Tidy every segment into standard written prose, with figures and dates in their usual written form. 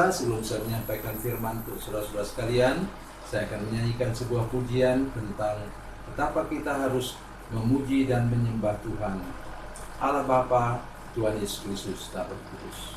pemirsa, sebelum saya menyampaikan firman untuk saudara-saudara sekalian, saya akan menyanyikan sebuah pujian tentang betapa kita harus memuji dan menyembah Tuhan Allah Bapa, Tuhan Yesus Kristus, dan Roh Kudus.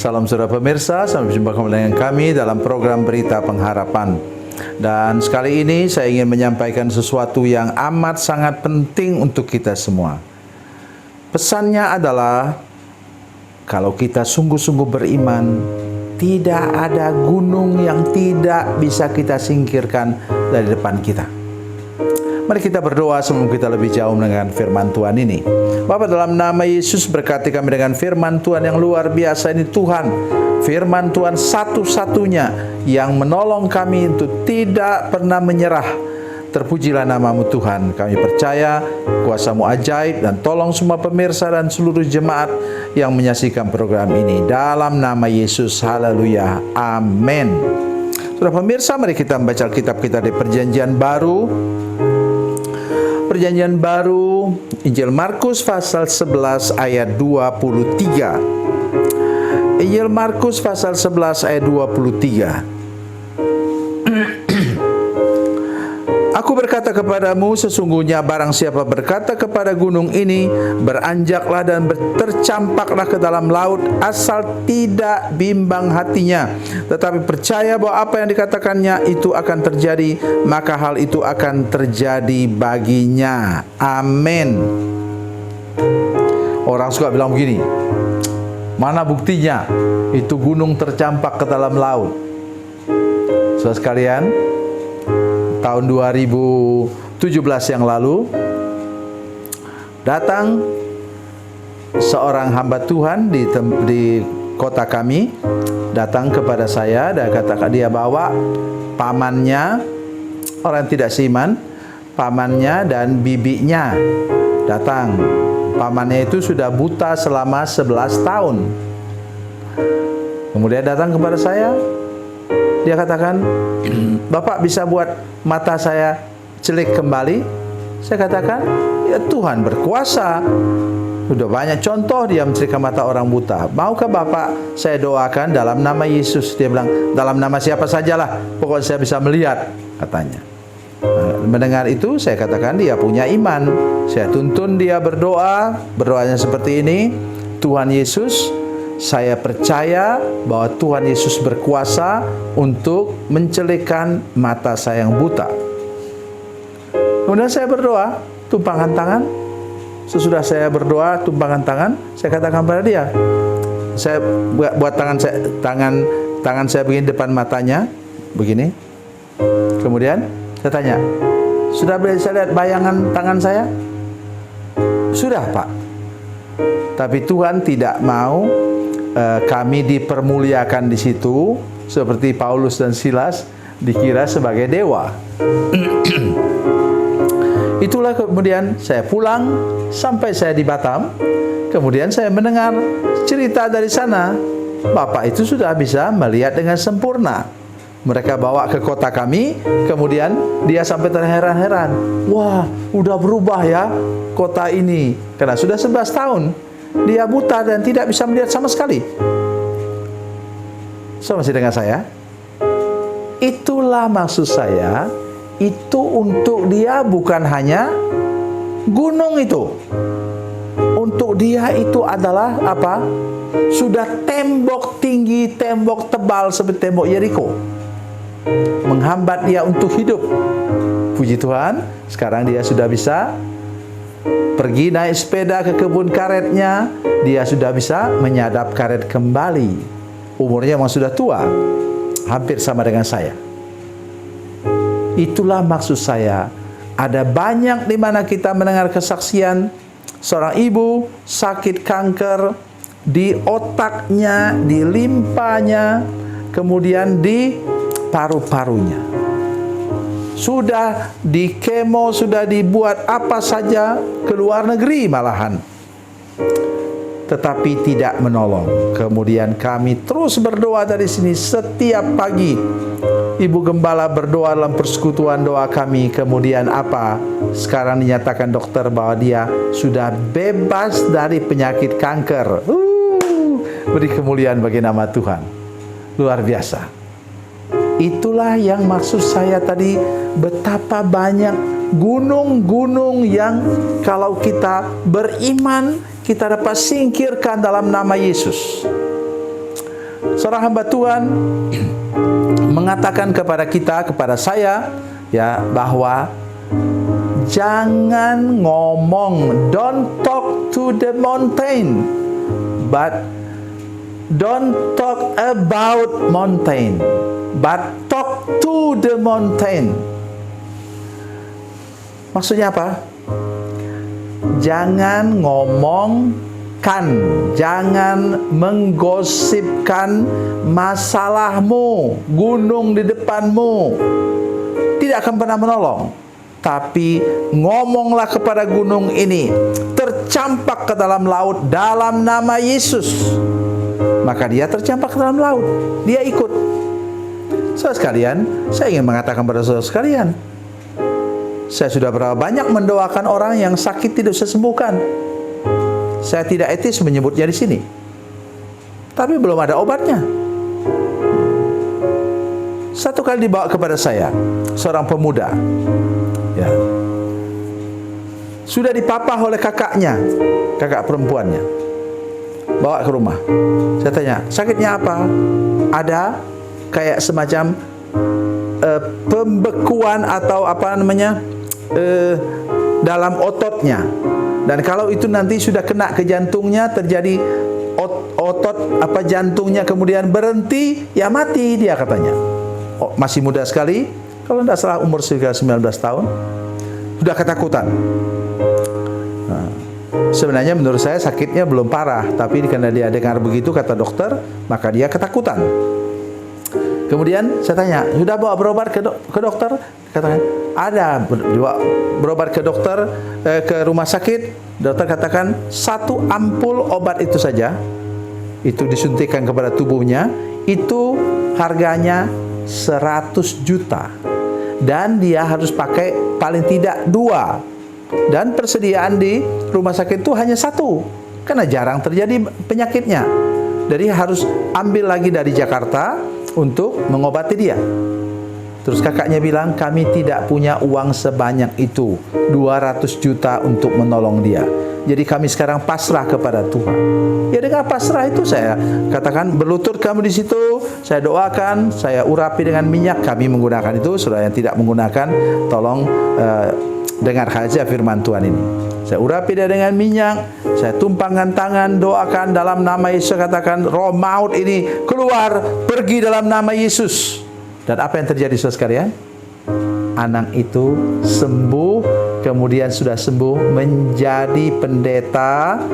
Salam saudara pemirsa, sampai jumpa kembali dengan kami dalam program Berita Pengharapan. Dan sekali ini saya ingin menyampaikan sesuatu yang amat sangat penting untuk kita semua. Pesannya adalah, kalau kita sungguh-sungguh beriman, tidak ada gunung yang tidak bisa kita singkirkan dari depan kita. Mari kita berdoa sebelum kita lebih jauh dengan firman Tuhan ini. Bapa, dalam nama Yesus, berkati kami dengan firman Tuhan yang luar biasa ini. Tuhan, firman Tuhan satu-satunya yang menolong kami untuk tidak pernah menyerah. Terpujilah namamu Tuhan. Kami percaya kuasa-Mu ajaib, dan tolong semua pemirsa dan seluruh jemaat yang menyaksikan program ini. Dalam nama Yesus, haleluya, amin. Saudara pemirsa, mari kita membaca Alkitab kita di Perjanjian Baru. Perjanjian Baru, Injil Markus pasal 11 ayat 23. Injil Markus pasal 11 ayat 23. Aku berkata kepadamu, sesungguhnya barang siapa berkata kepada gunung ini, beranjaklah dan tercampaklah ke dalam laut, asal tidak bimbang hatinya, tetapi percaya bahwa apa yang dikatakannya itu akan terjadi, maka hal itu akan terjadi baginya. Amin. Orang suka bilang begini, mana buktinya itu gunung tercampak ke dalam laut? Saudara sekalian, tahun 2017 yang lalu datang seorang hamba Tuhan di kota kami, datang kepada saya dan katakan dia bawa pamannya, orang tidak seiman, pamannya dan bibinya datang. Pamannya itu sudah buta selama 11 tahun. Kemudian datang kepada saya, dia katakan, Bapak bisa buat mata saya celik kembali? Saya katakan, ya Tuhan berkuasa. Sudah banyak contoh dia mencelikkan mata orang buta. Maukah Bapak saya doakan dalam nama Yesus? Dia bilang, dalam nama siapa sajalah, pokoknya saya bisa melihat, katanya. Nah, mendengar itu saya katakan dia punya iman. Saya tuntun dia berdoa. Berdoanya seperti ini, Tuhan Yesus, saya percaya bahwa Tuhan Yesus berkuasa untuk mencelikkan mata saya yang buta. Kemudian saya berdoa, tumpangkan tangan. Sesudah saya berdoa, tumpangkan tangan, saya katakan pada dia, saya buat tangan saya begini depan matanya, begini. Kemudian saya tanya, sudah bisa lihat bayangan tangan saya? Sudah, Pak. Tapi Tuhan tidak mau kami dipermuliakan di situ seperti Paulus dan Silas dikira sebagai dewa. Itulah kemudian saya pulang sampai saya di Batam. Kemudian saya mendengar cerita dari sana. Bapak itu sudah bisa melihat dengan sempurna. Mereka bawa ke kota kami, kemudian dia sampai terheran-heran. Wah, udah berubah ya kota ini. Karena sudah 11 tahun dia buta dan tidak bisa melihat sama sekali. So, masih dengan saya? Itulah maksud saya. Itu untuk dia bukan hanya gunung itu. Untuk dia itu adalah apa? Sudah tembok tinggi, tembok tebal seperti tembok Yeriko, menghambat dia untuk hidup. Puji Tuhan, sekarang dia sudah bisa pergi naik sepeda ke kebun karetnya. Dia sudah bisa menyadap karet kembali. Umurnya memang sudah tua, hampir sama dengan saya. Itulah maksud saya. Ada banyak di mana kita mendengar kesaksian seorang ibu sakit kanker di otaknya, di limpanya, kemudian di paru-parunya. Sudah di kemo, sudah dibuat apa saja, ke luar negeri malahan, tetapi tidak menolong. Kemudian kami terus berdoa dari sini setiap pagi. Ibu Gembala berdoa dalam persekutuan doa kami. Kemudian apa? Sekarang dinyatakan dokter bahwa dia sudah bebas dari penyakit kanker. Beri kemuliaan bagi nama Tuhan. Luar biasa. Itulah yang maksud saya tadi, betapa banyak gunung-gunung yang kalau kita beriman kita dapat singkirkan dalam nama Yesus. Seorang hamba Tuhan mengatakan kepada kita, kepada saya, ya, bahwa jangan ngomong, don't talk to the mountain, but don't talk about mountain, but talk to the mountain. Maksudnya apa? Jangan ngomongkan, jangan menggosipkan masalahmu, gunung di depanmu. Tidak akan pernah menolong. Tapi ngomonglah kepada gunung ini, tercampak ke dalam laut dalam nama Yesus. Maka dia tercampak ke dalam laut. Dia ikut. Saudara sekalian, saya ingin mengatakan pada saudara sekalian, saya sudah berapa banyak mendoakan orang yang sakit tidak bisa sembuhkan. Saya tidak etis menyebutnya di sini. tapi belum ada obatnya. Satu kali dibawa kepada saya, seorang pemuda, ya, sudah dipapah oleh kakaknya, kakak perempuannya, bawa ke rumah. Saya tanya, sakitnya apa? Ada kayak semacam pembekuan atau apa namanya dalam ototnya, dan kalau itu nanti sudah kena ke jantungnya, terjadi otot apa jantungnya kemudian berhenti, ya mati dia katanya. Oh, masih muda sekali, kalau tidak salah umur sekitar 19 tahun, sudah ketakutan. Nah, sebenarnya menurut saya sakitnya belum parah, tapi karena dia dengar begitu kata dokter, maka dia ketakutan. Kemudian saya tanya, sudah bawa berobat ke dokter? Katakan, ada, berobat ke dokter, ke rumah sakit. Dokter katakan 1 ampul obat itu saja, itu disuntikan kepada tubuhnya, itu harganya 100 juta. Dan dia harus pakai paling tidak 2. Dan persediaan di rumah sakit itu hanya 1, karena jarang terjadi penyakitnya. Jadi harus ambil lagi dari Jakarta untuk mengobati dia. Terus kakaknya bilang, kami tidak punya uang sebanyak itu, 200 juta untuk menolong dia. Jadi kami sekarang pasrah kepada Tuhan. Ya dengan pasrah itu saya katakan, berlutut kamu di situ, saya doakan, saya urapi dengan minyak. Kami menggunakan itu, saudara yang tidak menggunakan, tolong dengar saja firman Tuhan ini. Saya urapi dia dengan minyak, saya tumpangkan tangan, doakan dalam nama Yesus, katakan roh maut ini keluar, pergi dalam nama Yesus. Dan apa yang terjadi saudara sekalian? Anak itu sembuh, kemudian sudah sembuh menjadi pendeta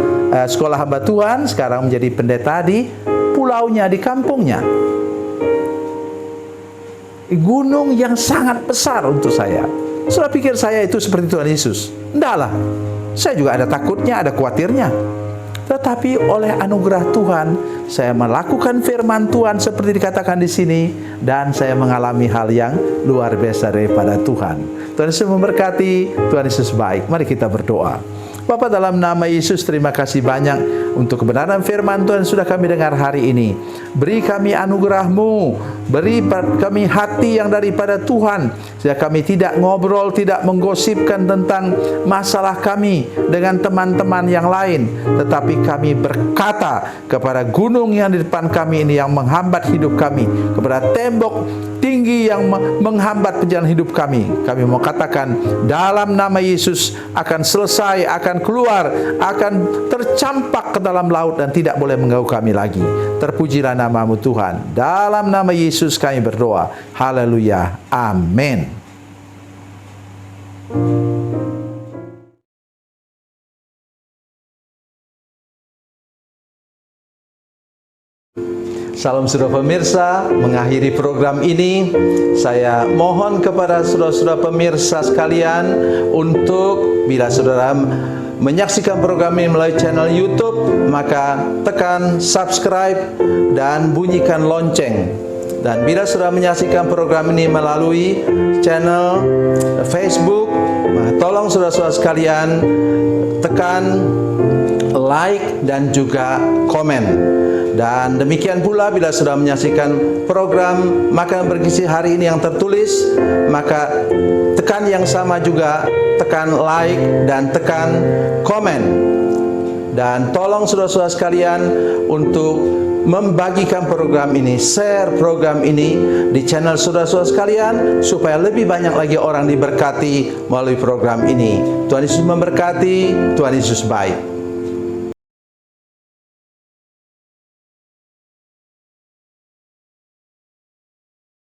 sekolah hamba Tuhan, sekarang menjadi pendeta di pulaunya, di kampungnya. Gunung yang sangat besar untuk saya. Saudara pikir saya itu seperti Tuhan Yesus? Enggak lah. Saya juga ada takutnya, ada khawatirnya. Tetapi oleh anugerah Tuhan, saya melakukan firman Tuhan seperti dikatakan di sini, dan saya mengalami hal yang luar biasa daripada Tuhan. Tuhan Yesus memberkati, Tuhan Yesus baik. Mari kita berdoa. Bapa, dalam nama Yesus, terima kasih banyak untuk kebenaran firman Tuhan sudah kami dengar hari ini. Beri kami anugerah-Mu, beri kami hati yang daripada Tuhan, sehingga kami tidak ngobrol, tidak menggosipkan tentang masalah kami dengan teman-teman yang lain, tetapi kami berkata kepada gunung yang di depan kami ini yang menghambat hidup kami, kepada tembok tinggi yang menghambat perjalanan hidup kami. Kami mau katakan dalam nama Yesus akan selesai, akan keluar, akan tercampak ke dalam laut dan tidak boleh mengganggu kami lagi. Terpujilah nama-Mu Tuhan. Dalam nama Yesus kami berdoa. Haleluya. Amin. Salam saudara pemirsa, mengakhiri program ini saya mohon kepada saudara-saudara pemirsa sekalian untuk bila saudara menyaksikan program ini melalui channel YouTube, maka tekan subscribe dan bunyikan lonceng. Dan bila saudara menyaksikan program ini melalui channel Facebook, maka tolong saudara-saudara sekalian tekan like dan juga komen. Dan demikian pula bila sudah menyaksikan program Makan Bergizi hari ini yang tertulis, maka tekan yang sama juga, tekan like dan tekan komen. Dan tolong saudara-saudara sekalian untuk membagikan program ini, share program ini di channel saudara-saudara sekalian, supaya lebih banyak lagi orang diberkati melalui program ini. Tuhan Yesus memberkati, Tuhan Yesus baik.